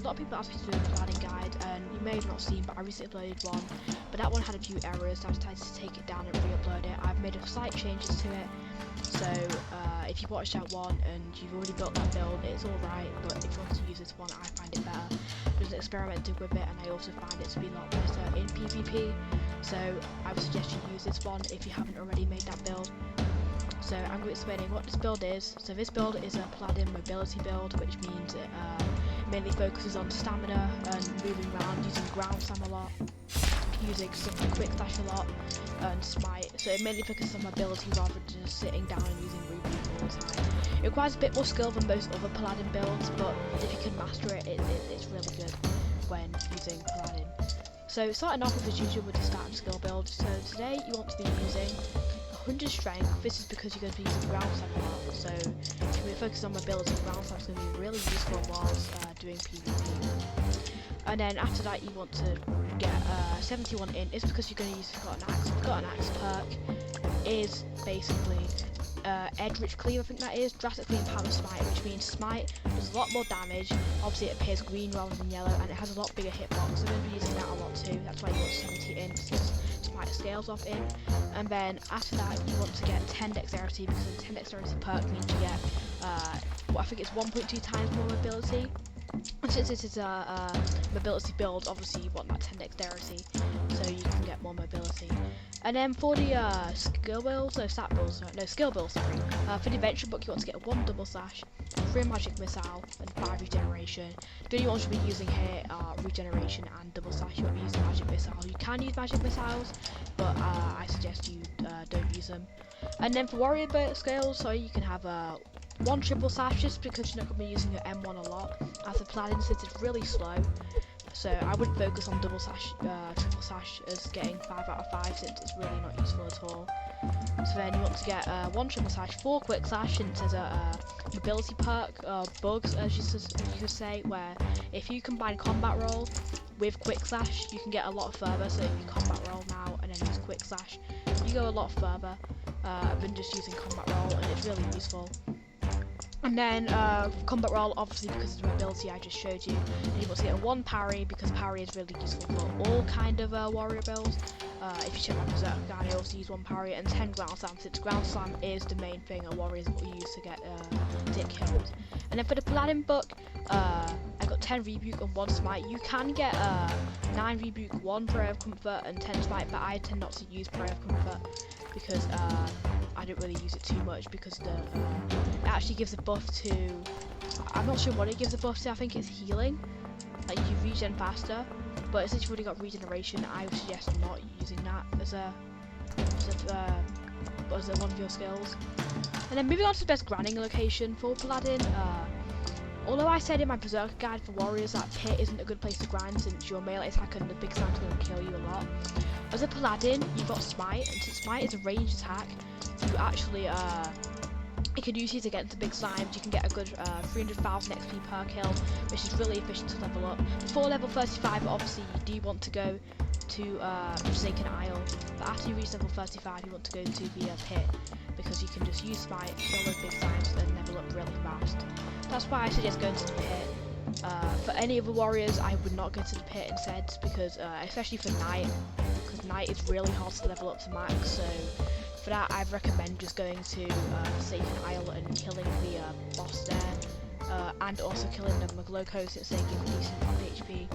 lot of people ask me to do a Paladin guide, and you may have not seen, but I recently uploaded one, but that one had a few errors, so I decided to take it down and re-upload it. I've made a slight changes to it, so if you watched that one and you've already built that build, it's alright, but if you want to use this one, I find it better. Just experimented with it, and I also find it to be a lot better in PvP, so I would suggest you use this one if you haven't already made that build. So I'm going to be explaining what this build is. So this build is a Paladin mobility build, which means it mainly focuses on stamina and moving around, using ground slam a lot, using stuff like quick slash a lot, and smite. So it mainly focuses on mobility rather than just sitting down and using reboot all the time. It requires a bit more skill than most other Paladin builds, but if you can master it, it's really good when using Paladin. So starting off with as usual with the stat and skill build. So today you want to be using 100 strength. This is because you're going to be using ground slam a lot, so if we're focusing on mobility, ground slam is going to be really useful whilst doing PvP. And then after that you want to get 71 in. It's because you're going to use got an axe. Got an axe perk is basically Edrich Cleave, I think that is, drastically empowered smite, which means smite does a lot more damage. Obviously it appears green rather than yellow, and it has a lot bigger hitbox, so we're going to be using that a lot too. That's why you want 70 in, since smite scales off in. And then after that you want to get 10 dexterity, because the 10 dexterity perk means you get what I think it's 1.2 times more mobility. And since this is a mobility build, obviously you want that 10 dexterity, so you can get more mobility. And then for the skill builds, skill builds, sorry. For the adventure book, you want to get 1 double slash, 3 magic missile, and 5 regeneration. The only ones you'll be using here are regeneration and double slash. You won't be using magic missile. You can use magic missiles, but I suggest you don't use them. And then for warrior skills, so you can have 1 triple slash, just because you're not going to be using your M1 a lot. As a Paladin, since it's really slow, so I would focus on double slash, triple slash as getting 5 out of 5, since it's really not useful at all. So then you want to get 1 triple slash, 4 quick slash, since there's a mobility perk, bugs as you could say, where if you combine combat roll with quick slash, you can get a lot further. So if you combat roll now and then use quick slash, you go a lot further than just using combat roll, and it's really useful. And then combat roll, obviously because of the mobility I just showed you. And you want to get 1 parry, because parry is really useful for all kind of warrior builds. If you check my berserker guide, I also use 1 parry, and 10 ground slam, since ground slam is the main thing a warriors will use to get killed. And then for the Paladin book, I got 10 rebuke and 1 smite. You can get 9 rebuke, 1 prayer of comfort, and 10 smite, but I tend not to use prayer of comfort because I don't really use it too much, because it actually gives a buff to, I'm not sure what it gives a buff to. I think it's healing, like you regen faster, but since you've already got regeneration, I would suggest not using that as one of your skills. And then moving on to the best grinding location for Paladin. Although I said in my berserker guide for warriors that pit isn't a good place to grind, since your melee attack and the big slam's going to kill you a lot. As a Paladin, you've got smite, and since smite is a ranged attack, you actually you can use it against the big slimes. You can get a good 300,000 XP per kill, which is really efficient to level up. Before level 35, obviously you do want to go to Forsaken Isle, but after you reach level 35, you want to go to the pit, because you can just use smite, kill those big slimes, and level up really fast. That's why I suggest going to the pit. For any other warriors, I would not go to the pit instead, because especially for knight, because knight is really hard to level up to max. So for that, I'd recommend just going to Forsaken Isle and killing the boss there, and also killing the Magloco, since they give decent HP.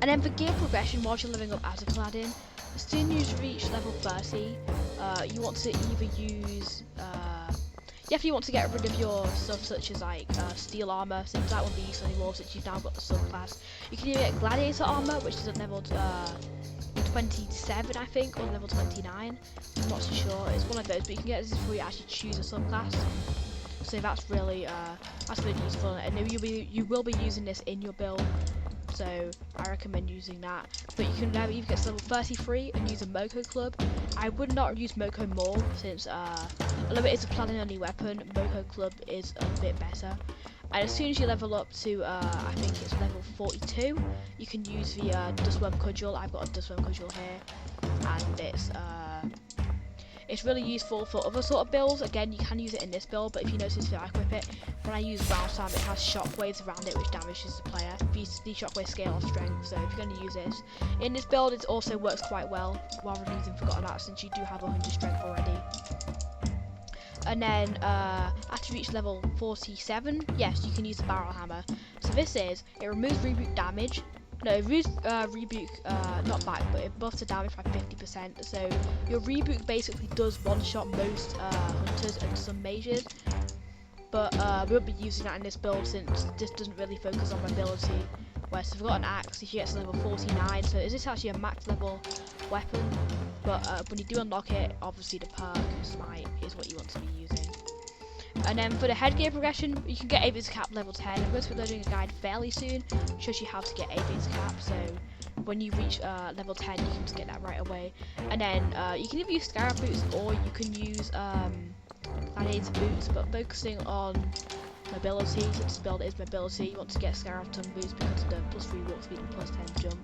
And then for gear progression, while you're leveling up as a Paladin, as soon as you reach level 30, you want to either use you definitely want to get rid of your stuff such as like steel armor, since that won't be useful anymore since you've now got the subclass. You can either get Gladiator Armor, which is at level 27 I think, or level 29, I'm not too sure, it's one of those, but you can get this before you actually choose a subclass. So that's really useful, and you will be using this in your build, so I recommend using that. But you can now either get to level 33 and use a Moko Club. I would not use Moko more, since although it is a Paladin only weapon, Moko Club is a bit better. And as soon as you level up to I think it's level 42, you can use the Dustworm Cudgel. I've got a Dustworm Cudgel here, and It's really useful for other sort of builds. Again, you can use it in this build, but if you notice if I equip it, when I use round slam, it has shockwaves around it which damages the player. These shockwaves scale on strength, so if you're going to use this in this build, it also works quite well rather than using Forgotten Axe, since you do have 100 strength already. And then after you reach level 47, yes, you can use the barrel hammer. So this is, it removes rebuke damage. No, it removes rebuke, not back, but it buffs the damage by 50%. So your rebuke basically does one-shot most hunters and some mages. But we won't be using that in this build since this doesn't really focus on mobility. Whereas if you've got an axe, if you get to level 49, so is this actually a max level weapon? But when you do unlock it, obviously the perk smite is what you want to be using. And then for the headgear progression, you can get Aviator Cap level 10. I'm going to be loading a guide fairly soon, shows you how to get Aviator Cap. So when you reach level 10, you can just get that right away. And then you can either use Scarab Boots or you can use Gladiator Boots, but focusing on mobility, since this build is mobility, you want to get Scarab Tongue Boots because of the +3 walk speed and +10 jump.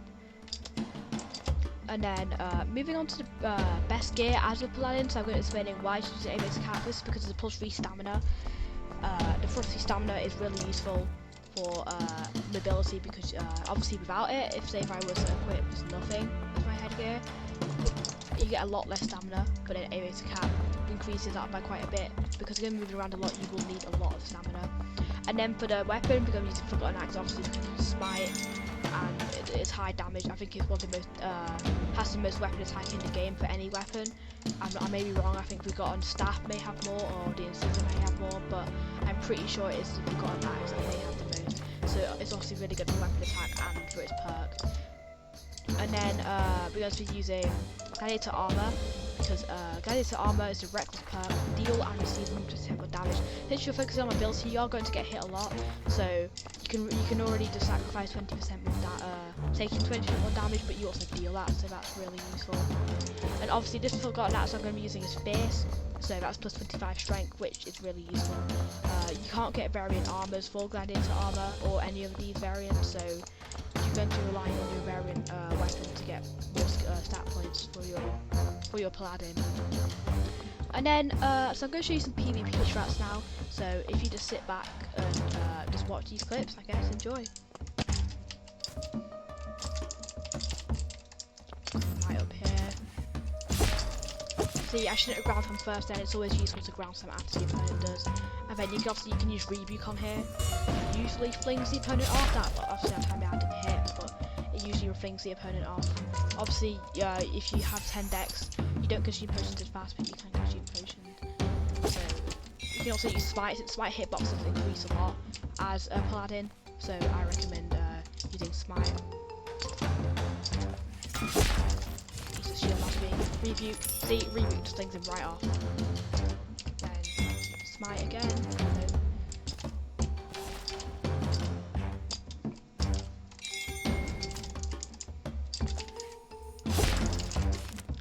And then moving on to the best gear as a Paladin, so I'm going to explaining why you should use Aviator Cap. This is because of the +3 stamina. The +3 stamina is really useful for mobility because obviously without it, if say if I was to equip nothing as my headgear, you get a lot less stamina, but then Aviator Cap increases that by quite a bit because you're going to move around a lot, you will need a lot of stamina. And then for the weapon, because I'm using Forgotten Axe, obviously because of smite and it's high damage. I think it's one of the most has the most weapon attack in the game for any weapon. I may be wrong. I think Forgotten Staff may have more, or the Incisor may have more, but I'm pretty sure it is the Forgotten Axe that may have the most. So it's obviously really good for weapon attack and for its perk. And then we're going to be using Gladiator Armor, because Gladiator Armor is a reckless perk, deal and receive 100% more damage. Since you're focusing on mobility, you are going to get hit a lot, so you can already just sacrifice 20% more taking 20% more damage, but you also deal that, so that's really useful. And obviously this Forgotten Axe I'm going to be using is Fierce, so that's +25 strength, which is really useful. You can't get variant armors for Gladiator Armor or any of these variants, so you're going to rely on your variant weapon to get more stat points for your Paladin. And then, so I'm going to show you some PvP strats now, so if you just sit back and just watch these clips, I guess, enjoy. Right up here. See, I shouldn't have ground slam first, then it's always useful to ground slam after the opponent does. And then obviously you can use Rebuke on here. It usually flings the opponent off. That obviously that time I didn't hit, but it usually flings the opponent off. Obviously, if you have 10 decks, you don't consume potions as fast, but you can consume potions. So you can also use Smite, since Smite hitboxes increase a lot as a Paladin, so I recommend using Smite. Use the shield after being Rebuke. See, Rebuke just flings him right off. Then Smite again.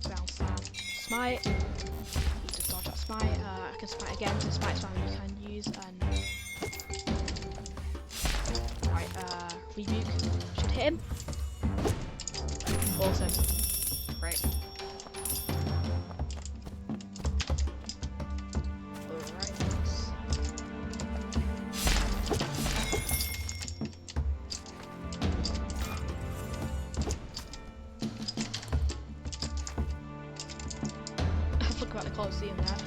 Ground slam. Smite. You just dodge that smite. I can smite again, so smite spam you can use, and right, Rebuke should hit him. Awesome. Great. Look about the Colosseum there.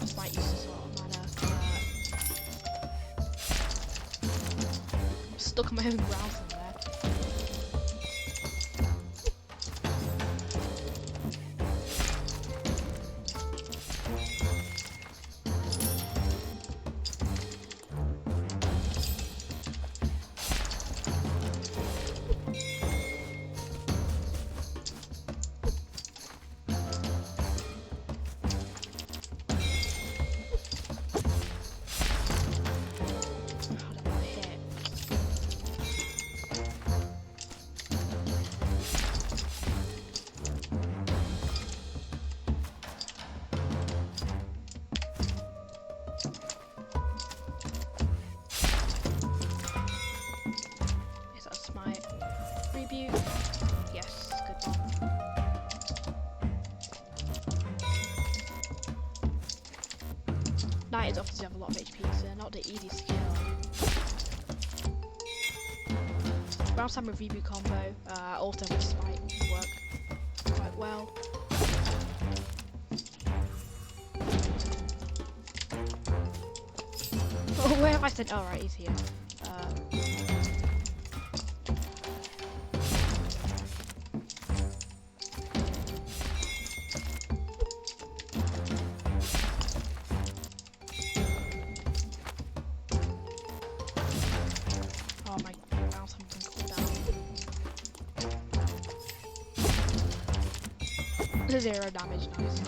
Smite uses a lot of mana. I'm stuck on my own ground from there. Rebuke. Yes, good one. Fighters often have a lot of HP, so they're not the easiest to kill. Round time with reboot combo, also with spike work quite well. Oh, where have I sent? Oh, right, he's here. Oh my, now something cool down. 0 damage, nice.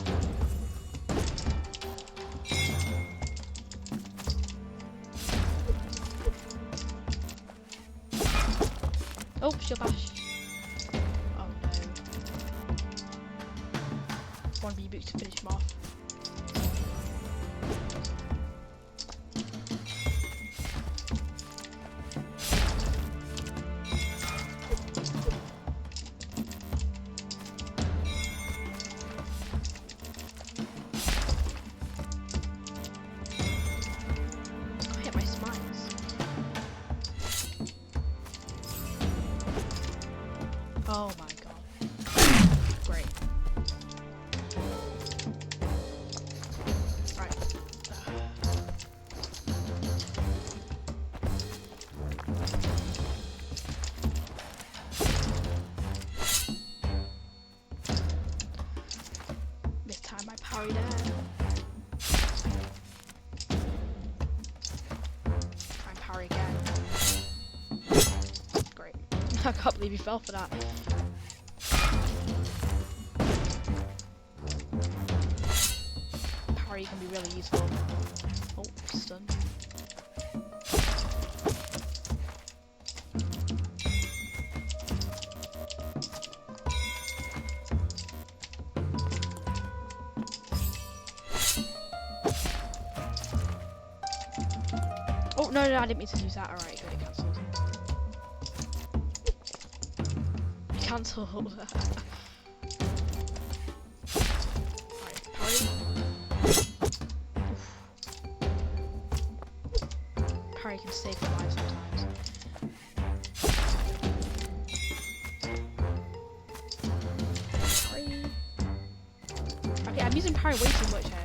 Oh, shield bash. Oh no. One reboot to finish him off. I hit my smiles. Oh my god. Great. Right. This time I parried there. Try and parry again. Great. I can't believe you fell for that. Parry can be really useful. Oh, stun. Oh, no, I didn't mean to use that. Alright, good, it cancelled. Cancelled. Alright, parry. Oof. Parry can save your life sometimes. Parry. Okay, I'm using parry way too much here.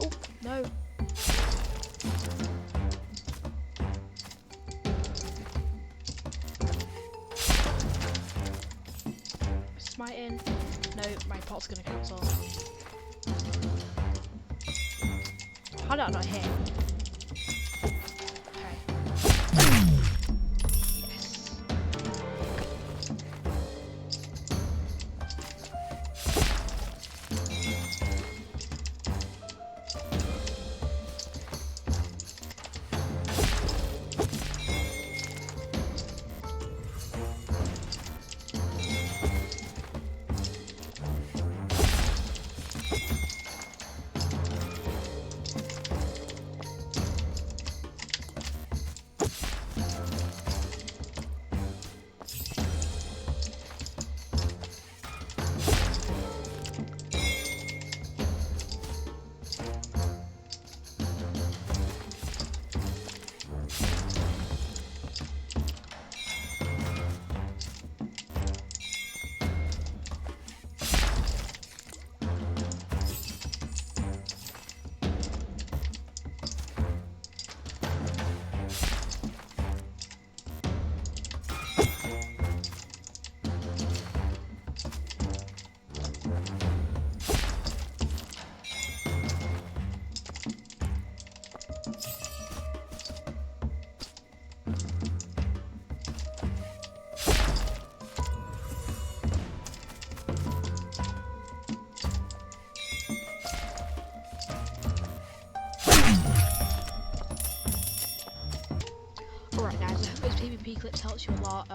Oh, no. Smiting. No, my pot's gonna cancel. How did I not hit? Okay. Yes. Alright guys, I hope this PvP clips helps you a lot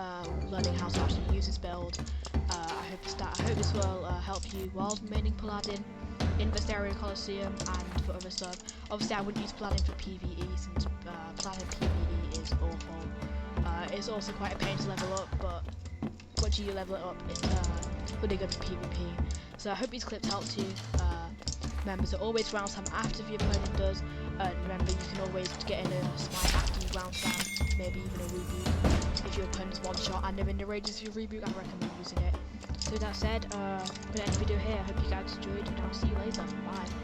learning how to actually use this build. I hope this will help you while maining Paladin in Vesteria Coliseum and for other stuff. Obviously I wouldn't use Paladin for PvE since Paladin PvE is awful. It's also quite a pain to level up, but once you level it up, it's really good for PvP. So I hope these clips helped you. Remember to always round spam after the opponent does, and remember you can always get in a smite after you round spam, maybe even a reboot. If your opponent's one shot and they're in the radius of your reboot, I recommend using it. So with that said, we're going to end the video here. I hope you guys enjoyed, and I'll see you later. Bye.